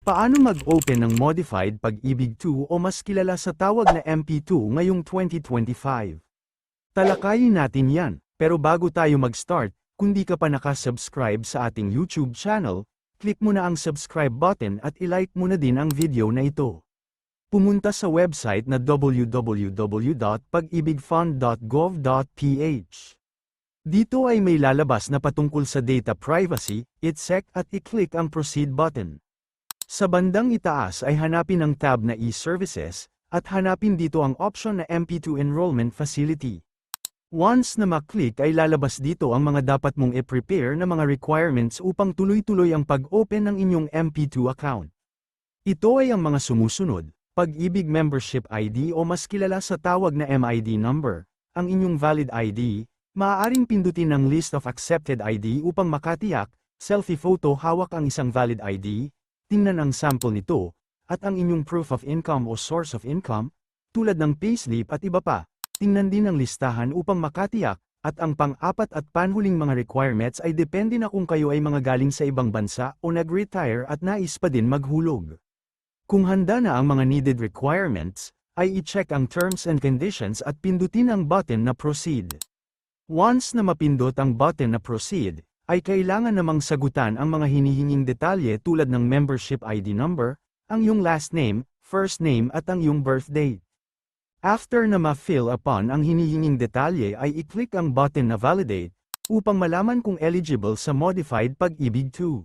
Paano mag-open ng Modified Pag-ibig 2 o mas kilala sa tawag na MP2 ngayong 2025? Talakayin natin yan, pero bago tayo mag-start, kung di ka pa nakasubscribe sa ating YouTube channel, click mo na ang subscribe button at ilike mo na din ang video na ito. Pumunta sa website na www.pagibigfund.gov.ph. Dito ay may lalabas na patungkol sa data privacy, ITSEC at i-click ang proceed button. Sa bandang itaas ay hanapin ang tab na e-services, at hanapin dito ang option na MP2 Enrollment Facility. Once na maklik ay lalabas dito ang mga dapat mong i-prepare na mga requirements upang tuloy-tuloy ang pag-open ng inyong MP2 account. Ito ay ang mga sumusunod: Pag-ibig Membership ID o mas kilala sa tawag na MID number, ang inyong valid ID, maaaring pindutin ang List of Accepted ID upang makatiyak, selfie photo hawak ang isang valid ID, tingnan ang sample nito, at ang inyong proof of income o source of income, tulad ng payslip at iba pa. Tingnan din ang listahan upang makatiyak, at ang pang-apat at panhuling mga requirements ay depende na kung kayo ay mga galing sa ibang bansa o nag-retire at nais pa din maghulog. Kung handa na ang mga needed requirements, ay i-check ang terms and conditions at pindutin ang button na proceed. Once na mapindot ang button na proceed, ay kailangan namang sagutan ang mga hinihinging detalye tulad ng membership ID number, ang iyong last name, first name at ang iyong birth date. After na ma-fill upon ang hinihinging detalye ay i-click ang button na validate, upang malaman kung eligible sa Modified Pag-ibig 2.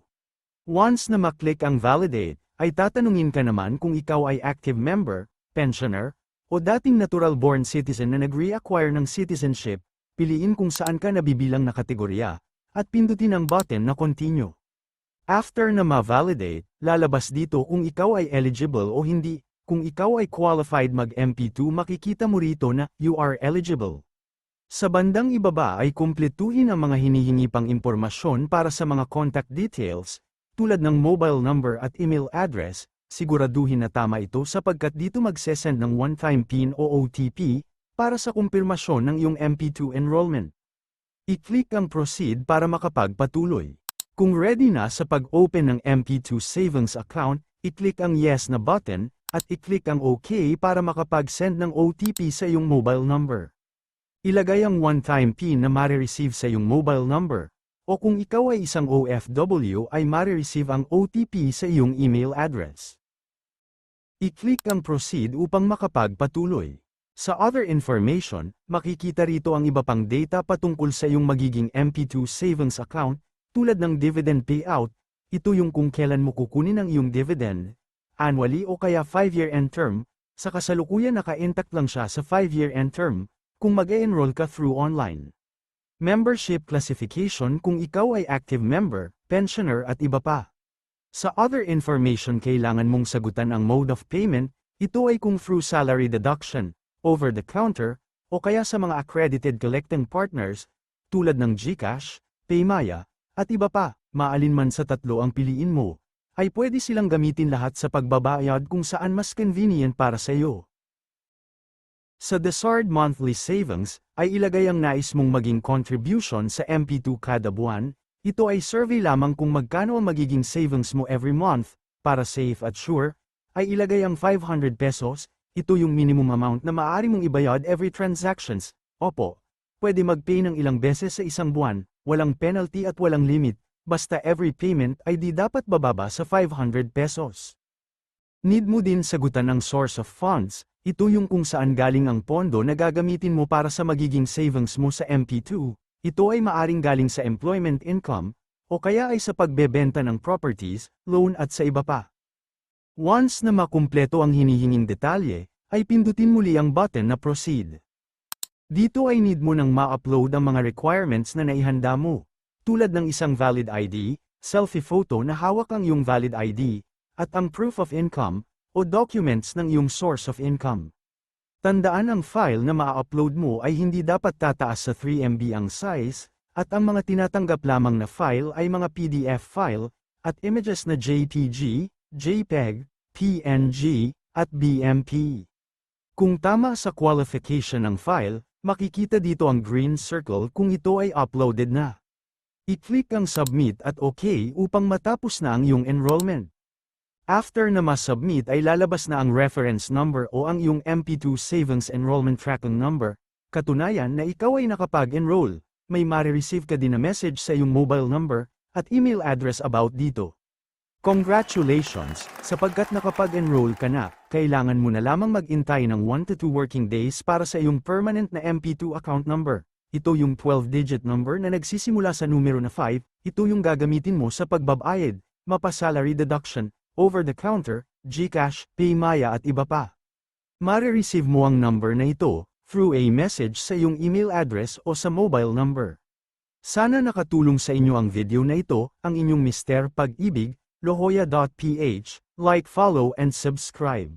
Once na maklik ang validate, ay tatanungin ka naman kung ikaw ay active member, pensioner, o dating natural-born citizen na nag-reacquire ng citizenship, piliin kung saan ka nabibilang na kategorya, at pindutin ang button na continue. After na ma-validate, lalabas dito kung ikaw ay eligible o hindi. Kung ikaw ay qualified mag-MP2 makikita mo rito na, you are eligible. Sa bandang ibaba ay kumpletuhin ang mga hinihingi pang impormasyon para sa mga contact details, tulad ng mobile number at email address, siguraduhin na tama ito sapagkat dito magsesend ng one-time PIN o OTP, para sa kumpirmasyon ng iyong MP2 enrollment. I-click ang proceed para makapagpatuloy. Kung ready na sa pag-open ng MP2 savings account, i-click ang yes na button, at i-click ang OK para makapag-send ng OTP sa iyong mobile number. Ilagay ang one-time PIN na marireceive sa iyong mobile number, o kung ikaw ay isang OFW ay marireceive ang OTP sa iyong email address. I-click ang proceed upang makapagpatuloy. Sa other information, makikita rito ang iba pang data patungkol sa iyong magiging MP2 savings account, tulad ng dividend payout, ito yung kung kailan mo kukunin ang iyong dividend, annually o kaya 5-year end term, sa kasalukuyan naka-intact lang siya sa 5-year end term, kung mag-e-enroll ka through online. Membership classification kung ikaw ay active member, pensioner at iba pa. Sa other information kailangan mong sagutan ang mode of payment, ito ay kung through salary deduction, over-the-counter, o kaya sa mga accredited collecting partners, tulad ng GCash, Paymaya, at iba pa, maalinman sa tatlo ang piliin mo, ay pwede silang gamitin lahat sa pagbabayad kung saan mas convenient para sa iyo. Sa Desired Monthly Savings, ay ilagay ang nais mong maging contribution sa MP2 kada buwan, ito ay survey lamang kung magkano ang magiging savings mo every month, para safe at sure, ay ilagay ang 500 pesos, ito yung minimum amount na maaari mong ibayad every transactions. Opo, pwede mag-pay ng ilang beses sa isang buwan, walang penalty at walang limit, basta every payment ay di dapat bababa sa 500 pesos. Need mo din sagutan ang source of funds, ito yung kung saan galing ang pondo na gagamitin mo para sa magiging savings mo sa MP2, ito ay maaring galing sa employment income, o kaya ay sa pagbebenta ng properties, loan at sa iba pa. Once na makumpleto ang hinihinging detalye, ay pindutin muli ang button na proceed. Dito ay need mo nang ma-upload ang mga requirements na naihanda mo, tulad ng isang valid ID, selfie photo na hawak ang iyong valid ID, at ang proof of income, o documents ng iyong source of income. Tandaan ang file na ma-upload mo ay hindi dapat tataas sa 3 MB ang size, at ang mga tinatanggap lamang na file ay mga PDF file, at images na JPG, JPEG, PNG, at BMP. Kung tama sa qualification ng file, makikita dito ang green circle kung ito ay uploaded na. I-click ang Submit at OK upang matapos na ang iyong enrollment. After na ma-submit ay lalabas na ang reference number o ang iyong MP2 Savings Enrollment Tracking Number, katunayan na ikaw ay nakapag-enroll. May marireceive ka din na message sa iyong mobile number at email address about dito. Congratulations, sapagkat nakapag-enroll ka na, kailangan mo na lamang mag-intay ng 1 to 2 working days para sa iyong permanent na MP2 account number. Ito yung 12-digit number na nagsisimula sa numero na 5, ito yung gagamitin mo sa pagbabayad, mapa-salary deduction, over-the-counter, GCash, PayMaya at iba pa. Mare-receive mo ang number na ito through a message sa iyong email address o sa mobile number. Sana nakatulong sa inyo ang video na ito, ang inyong Mr. Pag-ibig, Lohoya.ph, like, follow and subscribe.